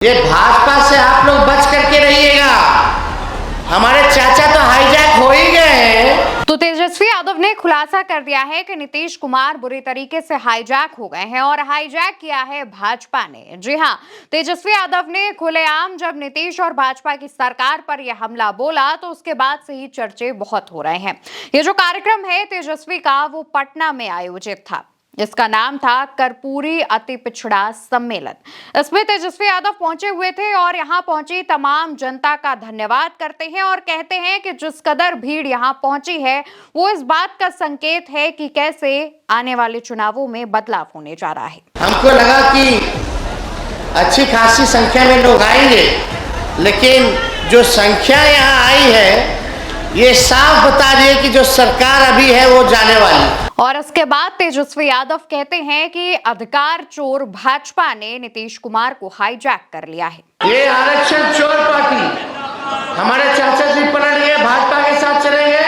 ये भाजपा से आप लोग बच करके रहिएगा, हमारे चाचा तो हाईजैक हो ही गए हैं। तो तेजस्वी यादव ने खुलासा कर दिया है कि नीतीश कुमार बुरी तरीके से हाईजैक हो गए हैं और हाईजैक किया है भाजपा ने। जी हां, तेजस्वी यादव ने खुलेआम जब नीतीश और भाजपा की सरकार पर यह हमला बोला तो उसके बाद से ही चर्चे बहुत हो रहे हैं। ये जो कार्यक्रम है तेजस्वी का, वो पटना में आयोजित था। इसका नाम था कर्पूरी अति पिछड़ा सम्मेलन। इसमें तेजस्वी यादव पहुंचे हुए थे और यहां पहुंची तमाम जनता का धन्यवाद करते हैं और कहते हैं कि जिस कदर भीड़ यहां पहुंची है वो इस बात का संकेत है कि कैसे आने वाले चुनावों में बदलाव होने जा रहा है। हमको लगा कि अच्छी खासी संख्या में लोग आएंगे, लेकिन जो संख्या यहाँ आई है ये साफ बता रही है कि जो सरकार अभी है वो जाने वाली। और इसके बाद तेजस्वी यादव कहते हैं कि अधिकार चोर भाजपा ने नीतीश कुमार को हाईजैक कर लिया है। ये आरक्षण चोर पार्टी, हमारे चाचा जी पलट गए, भाजपा के साथ चलेंगे,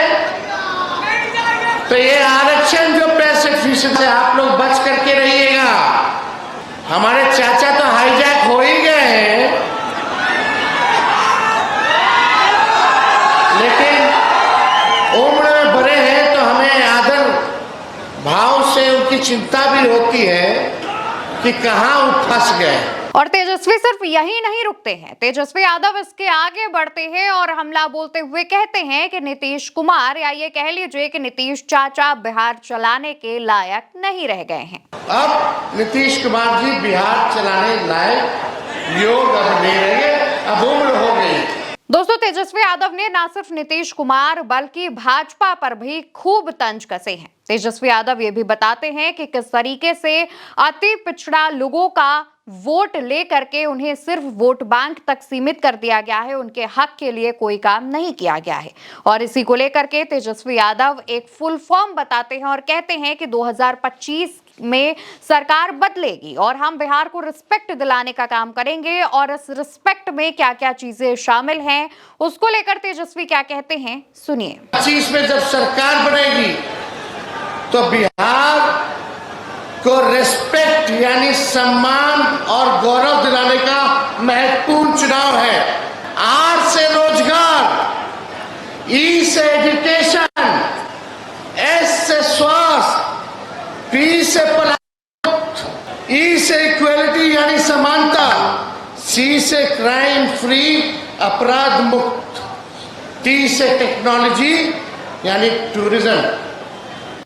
तो ये आरक्षण जो 65% से आप लोग बच करके रहिएगा, हमारे चाचा तो हाईजैक हो ही गए हैं, लेकिन उम्र में बड़े हैं तो हमें आदर भाव से उनकी चिंता भी होती है कि कहां वो फंस गए। और तेजस्वी सिर्फ यही नहीं रुकते हैं, तेजस्वी यादव इसके आगे बढ़ते हैं और हमला बोलते हुए कहते हैं कि नीतीश कुमार, या ये कह लीजिए कि नीतीश चाचा बिहार चलाने के लायक नहीं रह गए हैं। अब नीतीश कुमार जी बिहार चलाने लायक योग अब नहीं रहे, अब उम्र हो गई। दोस्तों, तेजस्वी यादव ने न सिर्फ नीतीश कुमार बल्कि भाजपा पर भी खूब तंज कसे हैं। तेजस्वी यादव ये भी बताते हैं कि किस तरीके से अति पिछड़ा लोगों का वोट लेकर के उन्हें सिर्फ वोट बैंक तक सीमित कर दिया गया है, उनके हक के लिए कोई काम नहीं किया गया है। और इसी को लेकर के तेजस्वी यादव एक फुल फॉर्म बताते हैं और कहते हैं कि 2025 में सरकार बदलेगी और हम बिहार को रिस्पेक्ट दिलाने का काम करेंगे। और इस रिस्पेक्ट में क्या क्या चीजें शामिल हैं उसको लेकर तेजस्वी क्या कहते हैं, सुनिए। 25 में जब सरकार बनेगी तो बिहार को रिस्पेक्ट यानी सम्मान और गौरव दिलाने का महत्वपूर्ण चुनाव है। आर से रोजगार, ई से एजुकेशन, एस से स्वास्थ्य, पी से पलायन, ई से इक्वलिटी यानी समानता, सी से क्राइम फ्री अपराध मुक्त, टी से टेक्नोलॉजी यानी टूरिज्म।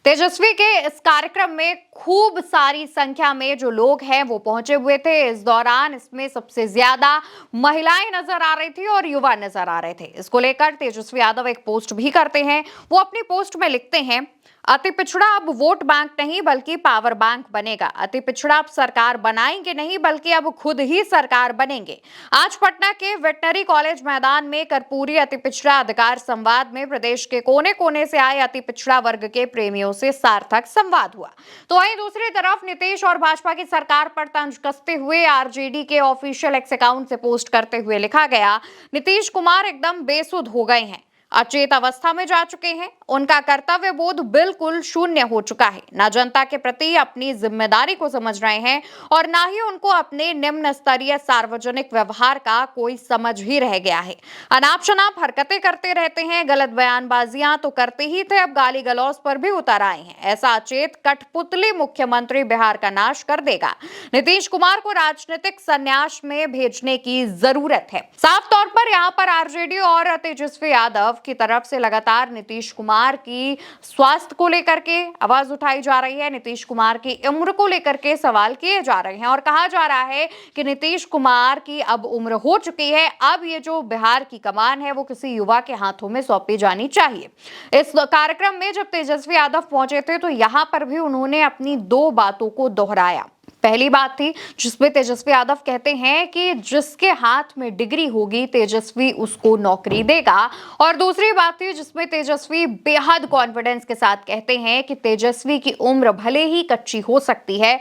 तेजस्वी के इस कार्यक्रम में खूब सारी संख्या में जो लोग हैं वो पहुंचे हुए थे। इस दौरान इसमें सबसे ज्यादा महिलाएं नजर आ रही थी और युवा नजर आ रहे थे। इसको लेकर तेजस्वी यादव एक पोस्ट भी करते हैं। वो अपनी पोस्ट में लिखते हैं, अति पिछड़ा अब वोट बैंक नहीं बल्कि पावर बैंक बनेगा। अति पिछड़ा अब सरकार बनाएंगे नहीं बल्कि अब खुद ही सरकार बनेंगे। आज पटना के वेटनरी कॉलेज मैदान में कर्पूरी अति पिछड़ा अधिकार संवाद में प्रदेश के कोने कोने से आए अति पिछड़ा वर्ग के प्रेमियों से सार्थक संवाद हुआ। तो वहीं दूसरी तरफ नीतीश और भाजपा की सरकार पर तंज कसते हुए आरजेडी के ऑफिशियल एक्स अकाउंट से पोस्ट करते हुए लिखा गया, नीतीश कुमार एकदम बेसुध हो गए हैं, अचेत अवस्था में जा चुके हैं, उनका कर्तव्य बोध बिल्कुल शून्य हो चुका है, ना जनता के प्रति अपनी जिम्मेदारी को समझ रहे हैं और ना ही उनको अपने निम्न स्तरीय सार्वजनिक व्यवहार का कोई समझ ही रह गया है। अनाप शनाप हरकतें करते रहते हैं, गलत बयानबाजियां तो करते ही थे, अब गाली गलौज पर भी उतर आए हैं। ऐसा अचेत कठपुतली मुख्यमंत्री बिहार का नाश कर देगा। नीतीश कुमार को राजनीतिक संन्यास में भेजने की जरूरत है। साफ तौर पर यहाँ पर आरजेडी और तेजस्वी यादव की तरफ से लगातार नीतीश कुमार की स्वास्थ्य को लेकर के आवाज उठाई जा रही है, नीतीश कुमार की उम्र को लेकर के सवाल किए जा रहे हैं और कहा जा रहा है कि नीतीश कुमार की अब उम्र हो चुकी है, अब ये जो बिहार की कमान है वो किसी युवा के हाथों में सौंपी जानी चाहिए। इस कार्यक्रम में जब तेजस्वी यादव पहुंचे थे तो यहां पर भी उन्होंने अपनी दो बातों को दोहराया। पहली बात थी जिसमें तेजस्वी यादव कहते हैं कि जिसके हाथ में डिग्री होगी तेजस्वी उसको नौकरी देगा, और दूसरी बात थी जिसमें तेजस्वी बेहद कॉन्फिडेंस के साथ कहते हैं कि तेजस्वी की उम्र भले ही कच्ची हो सकती है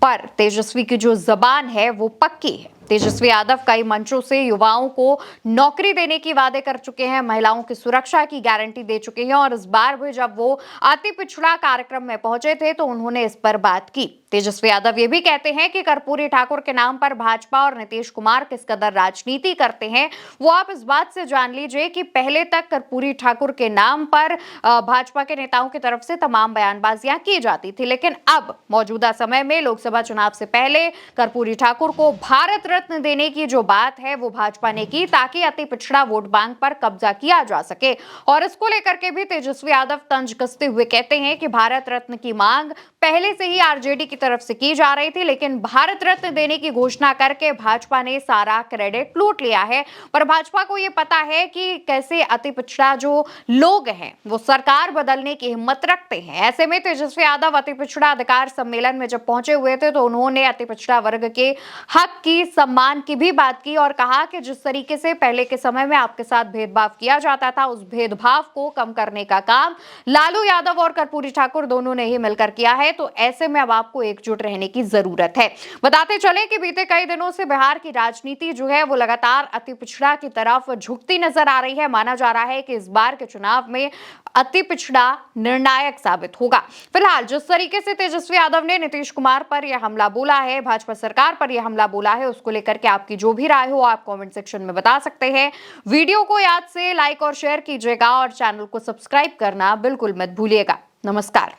पर तेजस्वी की जो जबान है वो पक्की है। तेजस्वी यादव कई मंचों से युवाओं को नौकरी देने की वादे कर चुके हैं, महिलाओं की सुरक्षा की गारंटी दे चुके हैं और इस बार भी जब वो अति पिछड़ा कार्यक्रम में पहुंचे थे तो उन्होंने इस पर बात की। तेजस्वी यादव ये भी कहते हैं कि कर्पूरी ठाकुर के नाम पर भाजपा और नीतीश कुमार किस कदर राजनीति करते हैं वो आप इस बात से जान लीजिए कि पहले तक कर्पूरी ठाकुर के नाम पर भाजपा के नेताओं की तरफ से तमाम बयानबाजियां की जाती थी, लेकिन अब मौजूदा समय में लोकसभा चुनाव से पहले कर्पूरी ठाकुर को भारत रत्न देने की जो बात है वो भाजपा ने की ताकि अति पिछड़ा वोट बैंक पर कब्जा किया जा सके। और इसको लेकर के भी तेजस्वी यादव तंज कसते हुए कहते हैं कि भारत रत्न की मांग पहले से ही आरजेडी की तरफ से की जा रही थी, लेकिन भारत रत्न देने की घोषणा करके भाजपा ने सारा क्रेडिट लूट लिया है। पर भाजपा को यह पता है कि कैसे अति पिछड़ा जो लोग हैं वो सरकार बदलने की हिम्मत रखते हैं। ऐसे में तेजस्वी यादव अति पिछड़ा अधिकार सम्मेलन में जब पहुंचे हुए थे तो उन्होंने अति पिछड़ा वर्ग के हक की, सम्मान की भी बात की और कहा कि जिस तरीके से पहले के समय में आपके साथ भेदभाव किया जाता था उस भेदभाव को कम करने का काम लालू यादव और कर्पूरी ठाकुर दोनों ने ही मिलकर किया है, तो ऐसे में अब आपको एकजुट रहने की जरूरत है। बताते चले कि बीते कई दिनों से बिहार की राजनीति जो है वो लगातार अति पिछड़ा की तरफ झुकती नजर आ रही है। माना जा रहा है कि इस बार के चुनाव में अति पिछड़ा निर्णायक साबित होगा। फिलहाल जिस तरीके से तेजस्वी यादव ने नीतीश कुमार पर यह हमला बोला है, भाजपा सरकार पर यह हमला बोला है, उसको लेकर के आपकी जो भी राय हो आप कमेंट सेक्शन में बता सकते हैं। वीडियो को याद से लाइक और शेयर कीजिएगा और चैनल को सब्सक्राइब करना बिल्कुल मत भूलिएगा। नमस्कार।